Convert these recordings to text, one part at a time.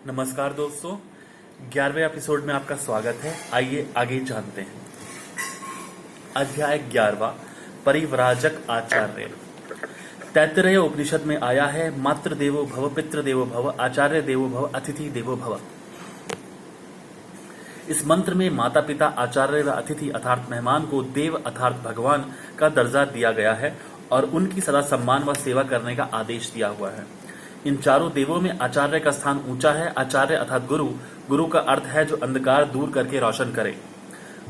नमस्कार दोस्तों, 11वें एपिसोड में आपका स्वागत है। आइए आगे जानते हैं। अध्याय 11वां, परिव्राजक आचार्य। तैत्तिरीय उपनिषद में आया है, मातृ देवो भव, पितृ देवो भव, आचार्य देवो भव, अतिथि देवो भव। इस मंत्र में माता पिता, आचार्य व अतिथि अर्थात मेहमान को देव अर्थात भगवान का दर्जा दिया गया है और उनकी सदा सम्मान व सेवा करने का आदेश दिया हुआ है। इन चारों देवों में आचार्य का स्थान ऊंचा है। आचार्य अर्थात गुरु, गुरु का अर्थ है जो अंधकार दूर करके रोशन करे।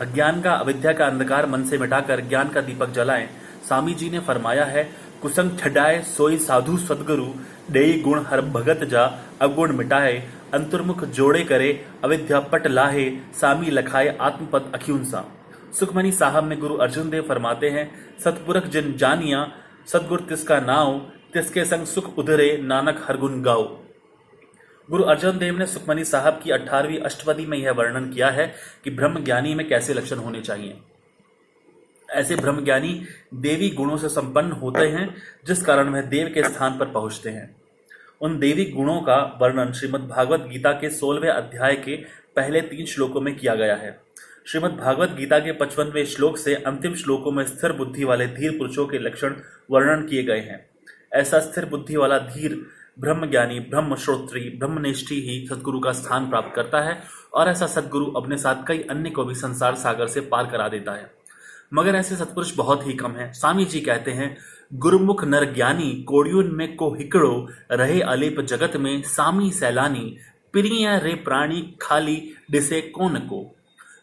अज्ञान का, अविद्या का अंधकार मन से मिटाकर ज्ञान का दीपक जलाएं। स्वामी जी ने फरमाया है, कुसंग छडाए सोई साधु सदगुरु, देई गुण हर भगत जा, अगुण मिटाए, अंतर्मुख जोड़े करे, अविद्या पट लाहे, सामी लखाए आत्मपद अख्यूंसा। सुखमनी साहब में गुरु अर्जुन देव फरमाते हैं, सतपुरख जिन जानिया, सदगुर तिसका नाव, तिसके संग सुख उधरे, नानक हर गुण गाओ। गुरु अर्जुन देव ने सुखमनी साहब की 18वीं अष्टपदी में यह वर्णन किया है कि ब्रह्म ज्ञानी में कैसे लक्षण होने चाहिए। ऐसे ब्रह्म ज्ञानी देवी गुणों से संपन्न होते हैं, जिस कारण वह देव के स्थान पर पहुंचते हैं। उन देवी गुणों का वर्णन श्रीमद् भागवत गीता के 16वें अध्याय के पहले 3 श्लोकों में किया गया है। श्रीमद् भागवत गीता के 55वें श्लोक से अंतिम श्लोकों में स्थिर बुद्धि वाले धीर पुरुषों के लक्षण वर्णन किए गए हैं। ऐसा स्थिर बुद्धि वाला धीर ब्रह्मज्ञानी, ब्रह्म श्रोत्री, ब्रह्मनिष्ठी ही सदगुरु का स्थान प्राप्त करता है और ऐसा सदगुरु अपने साथ कई अन्य को भी संसार सागर से पार करा देता है। मगर ऐसे सत्पुरुष बहुत ही कम हैं। स्वामी जी कहते हैं, गुरुमुख नर ज्ञानी, कोड़ियुन में को हिकड़ो, रहे अलेप जगत में, सामी सैलानी, प्रिय रे प्राणी खाली, डिसे कौन को।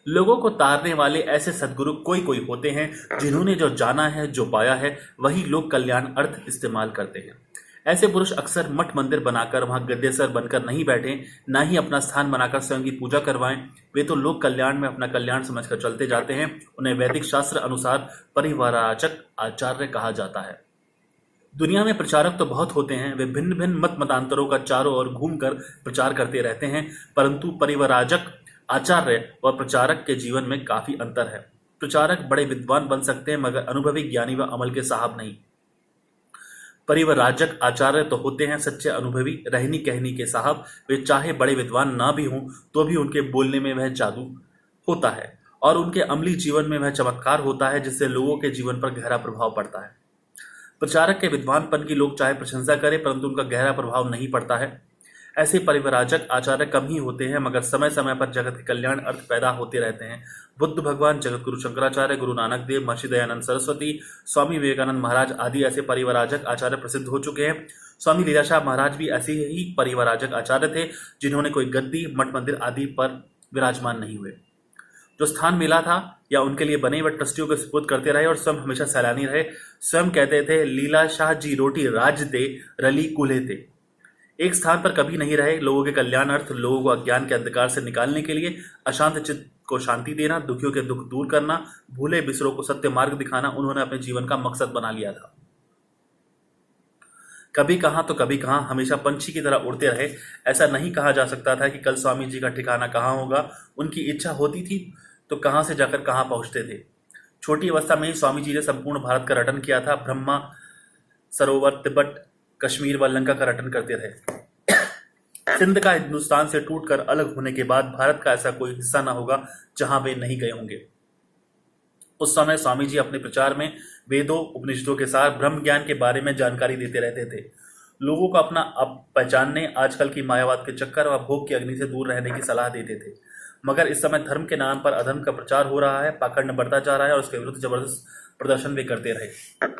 लोगों को तारने वाले ऐसे सदगुरु कोई कोई होते हैं, जिन्होंने जो जाना है, जो पाया है, वही लोक कल्याण अर्थ इस्तेमाल करते हैं। ऐसे पुरुष अक्सर मठ मंदिर बनाकर वहां गद्देसर बनकर नहीं बैठे, ना ही अपना स्थान बनाकर स्वयं की पूजा करवाएं। वे तो लोक कल्याण में अपना कल्याण समझकर चलते जाते हैं। उन्हें वैदिक शास्त्र अनुसार परिव्राजक आचार्य कहा जाता है। दुनिया में प्रचारक तो बहुत होते हैं, वे भिन्न भिन्न मत मतांतरों का चारों ओर घूमकर प्रचार करते रहते हैं, परंतु परिव्राजक आचार्य और प्रचारक के जीवन में काफी अंतर है। प्रचारक बड़े विद्वान बन सकते हैं, मगर अनुभवी, ज्ञानी व अमल के साहब नहीं। परिव्राजक आचार्य तो होते हैं सच्चे अनुभवी, रहनी कहनी के साहब। वे चाहे बड़े विद्वान ना भी हों, तो भी उनके बोलने में वह जादू होता है और उनके अमली जीवन में वह चमत्कार होता है, जिससे लोगों के जीवन पर गहरा प्रभाव पड़ता है। प्रचारक के विद्वानपन की लोग चाहे प्रशंसा करें, परंतु उनका गहरा प्रभाव नहीं पड़ता है। ऐसे परिव्राजक आचार्य कम ही होते हैं, मगर समय समय पर जगत के कल्याण अर्थ पैदा होते रहते हैं। बुद्ध भगवान, जगत गुरु शंकराचार्य, गुरु नानक देव, महर्षि दयानंद सरस्वती, स्वामी विवेकानंद महाराज आदि ऐसे परिव्राजक आचार्य प्रसिद्ध हो चुके हैं। स्वामी लीलाशाह महाराज भी ऐसे ही परिव्राजक आचार्य थे, जिन्होंने कोई गद्दी, मठ मंदिर आदि पर विराजमान नहीं हुए। जो स्थान मिला था या उनके लिए बने व ट्रस्टियों को सुपुर्द करते रहे और स्वयं हमेशा सैलानी रहे। स्वयं कहते थे, लीलाशाह जी रोटी राज दे, रली कूल्हे थे। एक स्थान पर कभी नहीं रहे। लोगों के कल्याण अर्थ, लोगों को अज्ञान के अंधकार से निकालने के लिए, अशांत चित्त को शांति देना, दुखियों के दुख दूर करना, भूले बिसरों को सत्य मार्ग दिखाना उन्होंने अपने जीवन का मकसद बना लिया था। कभी कहां तो कभी कहां, हमेशा पंछी की तरह उड़ते रहे। ऐसा नहीं कहा जा सकता था कि कल स्वामी जी का ठिकाना कहां होगा। उनकी इच्छा होती थी तो कहां से जाकर कहां पहुंचते थे। छोटी अवस्था में ही स्वामी जी ने संपूर्ण भारत का रटन किया था। ब्रह्मा सरोवर, तिब्बत, कश्मीर व लंका का रटन करते रहे। सिंध का हिंदुस्तान से टूटकर अलग होने के बाद भारत का ऐसा कोई हिस्सा न होगा जहां वे नहीं गए होंगे। उस समय स्वामी जी अपने प्रचार में वेदों, उपनिषदों के साथ ब्रह्म ज्ञान के बारे में जानकारी देते रहते थे। लोगों को अपना अब पहचानने, आजकल की मायावाद के चक्कर व भोग की अग्नि से दूर रहने की सलाह देते थे। मगर इस समय धर्म के नाम पर अधर्म का प्रचार हो रहा है, पाखंड बढ़ता जा रहा है और उसके विरुद्ध जबरदस्त प्रदर्शन वे करते रहे।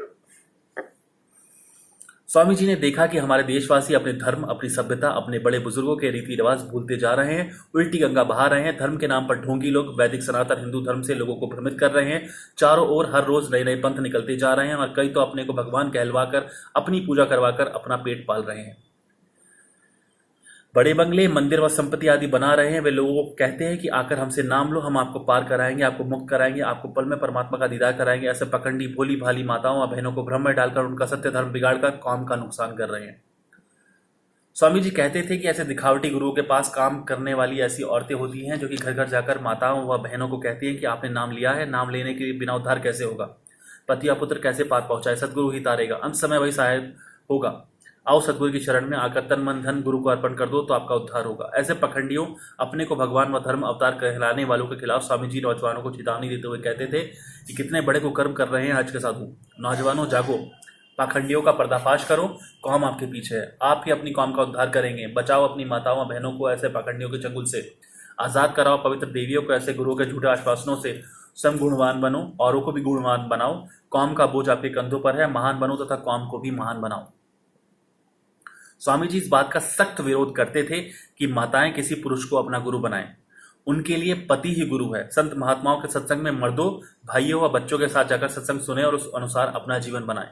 स्वामी जी ने देखा कि हमारे देशवासी अपने धर्म, अपनी सभ्यता, अपने बड़े बुजुर्गों के रीति रिवाज भूलते जा रहे हैं, उल्टी गंगा बहा रहे हैं। धर्म के नाम पर ढोंगी लोग वैदिक सनातन हिंदू धर्म से लोगों को भ्रमित कर रहे हैं। चारों ओर हर रोज नए नए पंथ निकलते जा रहे हैं और कई तो अपने को भगवान कहलवाकर, अपनी पूजा करवाकर अपना पेट पाल रहे हैं। बड़े बंगले, मंदिर व संपत्ति आदि बना रहे हैं। वे लोगों को कहते हैं कि आकर हमसे नाम लो, हम आपको पार कराएंगे, आपको मुक्त कराएंगे, आपको पल में परमात्मा का दीदार कराएंगे। ऐसे पकंडी भोली भाली माताओं और बहनों को भ्रम में डालकर उनका सत्य धर्म बिगाड़कर कौम का नुकसान कर रहे हैं। स्वामी जी कहते थे कि ऐसे दिखावटी गुरुओं के पास काम करने वाली ऐसी औरतें होती हैं जो कि घर घर जाकर माताओं व बहनों को कहती हैं कि आपने नाम लिया है, नाम लेने के बिना उद्धार कैसे होगा, पति या पुत्र कैसे पार पहुंचाए, सदगुरु ही तारेगा, अंत समय वही सहायक होगा। आओ सदगुरु की शरण में आकर तन मन धन गुरु को अर्पण कर दो तो आपका उद्धार होगा। ऐसे पखंडियों, अपने को भगवान व धर्म अवतार कहलाने वालों के खिलाफ स्वामी जी नौजवानों को चेतावनी देते हुए कहते थे कि कितने बड़े कुकर्म कर रहे हैं आज के साधु। नौजवानों जागो, पाखंडियों का पर्दाफाश करो, कौम आपके पीछे है, आप ही अपनी कौम का उद्धार करेंगे। बचाओ अपनी माताओं बहनों को ऐसे पाखंडियों के चंगुल से, आजाद कराओ पवित्र देवियों को ऐसे गुरुओं के झूठे आश्वासनों से। स्वयं गुणवान बनो, औरों को भी गुणवान बनाओ। कौम का बोझ आपके कंधों पर है, महान बनो तथा कौम को भी महान बनाओ। स्वामी जी इस बात का सख्त विरोध करते थे कि माताएं किसी पुरुष को अपना गुरु बनाएं। उनके लिए पति ही गुरु है। संत महात्माओं के सत्संग में मर्दों, भाइयों व बच्चों के साथ जाकर सत्संग सुने और उस अनुसार अपना जीवन बनाएं।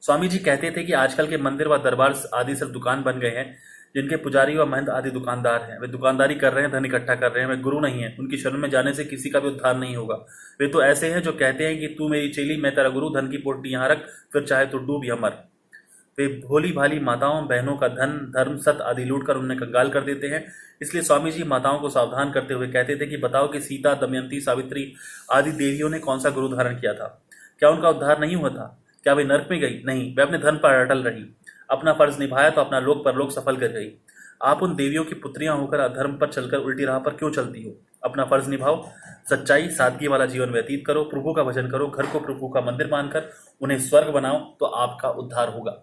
स्वामी जी कहते थे कि आजकल के मंदिर व दरबार आदि सिर्फ दुकान बन गए हैं, जिनके पुजारी व महंत आदि दुकानदार हैं। वे दुकानदारी कर रहे हैं, धन इकट्ठा कर रहे हैं, वे गुरु नहीं है। उनकी शरण में जाने से किसी का भी उद्धार नहीं होगा। वे तो ऐसे हैं जो कहते हैं कि तू मेरी चेली, मैं तेरा गुरु, धन की पोटली यहाँ रख, फिर चाहे तो डूब या मर। वे भोली भाली माताओं बहनों का धन धर्म सत आदि लूट कर उन्हें कंगाल कर देते हैं। इसलिए स्वामी जी माताओं को सावधान करते हुए कहते थे कि बताओ कि सीता, दमयंती, सावित्री आदि देवियों ने कौन सा गुरु धारण किया था? क्या उनका उद्धार नहीं हुआ था? क्या वे नरक में गई? नहीं, वे अपने धर्म पर अटल रही, अपना फर्ज निभाया तो अपना लोक परलोक सफल कर गई। आप उन देवियों की पुत्रियां होकर अधर्म पर चलकर उल्टी राह पर क्यों चलती हो? अपना फर्ज निभाओ, सच्चाई सादगी वाला जीवन व्यतीत करो, प्रभु का भजन करो, घर को प्रभु का मंदिर मानकर उन्हें स्वर्ग बनाओ तो आपका उद्धार होगा।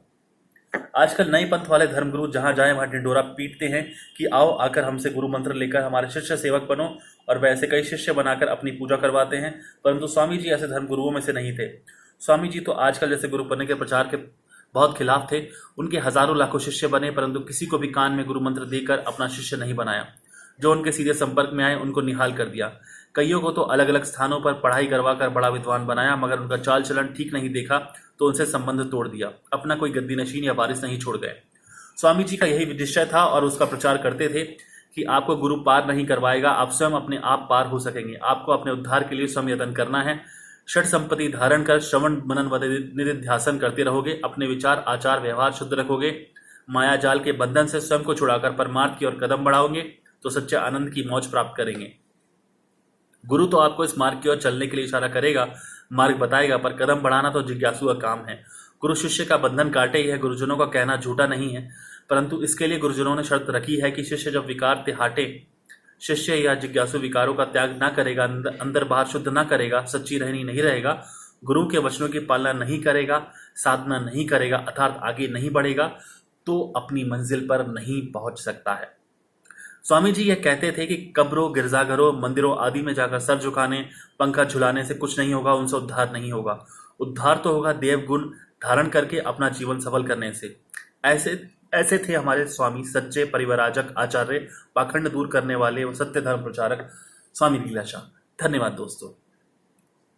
आजकल नए पंथ वाले धर्मगुरु जहां जाए वहां ढिंडोरा पीटते हैं कि आओ आकर हमसे गुरु मंत्र लेकर हमारे शिष्य सेवक बनो, और वैसे कई शिष्य बनाकर अपनी पूजा करवाते हैं। परंतु स्वामी जी ऐसे धर्मगुरुओं में से नहीं थे। स्वामी जी तो आजकल जैसे गुरु बनने के प्रचार के बहुत खिलाफ थे। उनके हजारों लाखों शिष्य बने, परंतु किसी को भी कान में गुरु मंत्र देकर अपना शिष्य नहीं बनाया। जो उनके सीधे संपर्क में आए उनको निहाल कर दिया। कईयों को तो अलग अलग स्थानों पर पढ़ाई करवाकर बड़ा विद्वान बनाया, मगर उनका चाल चलन ठीक नहीं देखा तो उनसे संबंध तोड़ दिया। अपना कोई गद्दी नशीन या वारिस नहीं छोड़ गए। स्वामी जी का यही निश्चय था और उसका प्रचार करते थे कि आपको गुरु पार नहीं करवाएगा, आप स्वयं अपने आप पार हो सकेंगे। आपको अपने उद्धार के लिए स्वयं यत्न करना है। षट संपत्ति धारण कर श्रवण मनन व निधिध्यासन करते रहोगे, अपने विचार आचार व्यवहार शुद्ध रखोगे, माया जाल के बंधन से स्वयं को छुड़ाकर परमार्थ की ओर कदम बढ़ाओगे तो सच्चे आनंद की मौज प्राप्त करेंगे। गुरु तो आपको इस मार्ग की ओर चलने के लिए इशारा करेगा, मार्ग बताएगा, पर कदम बढ़ाना तो जिज्ञासु का काम है। गुरु शिष्य का बंधन काटे, यह गुरुजनों का कहना झूठा नहीं है, परंतु इसके लिए गुरुजनों ने शर्त रखी है कि शिष्य जब विकार त्याटे, शिष्य या जिज्ञासु विकारों का त्याग ना करेगा, अंदर बाहर शुद्ध ना करेगा, सच्ची रहनी नहीं रहेगा, गुरु के वचनों की पालना नहीं करेगा, साधना नहीं करेगा, अर्थात आगे नहीं बढ़ेगा, तो अपनी मंजिल पर नहीं पहुंच सकता है। स्वामी जी यह कहते थे कि कब्रों, गिरजाघरों, मंदिरों आदि में जाकर सर झुकाने, पंखा झुलाने से कुछ नहीं होगा, उनसे उद्धार नहीं होगा। उद्धार तो होगा देव गुण धारण करके अपना जीवन सफल करने से। ऐसे थे हमारे स्वामी, सच्चे परिवराजक आचार्य, पाखंड दूर करने वाले और सत्य धर्म प्रचारक स्वामी लीलाशाह। धन्यवाद दोस्तों।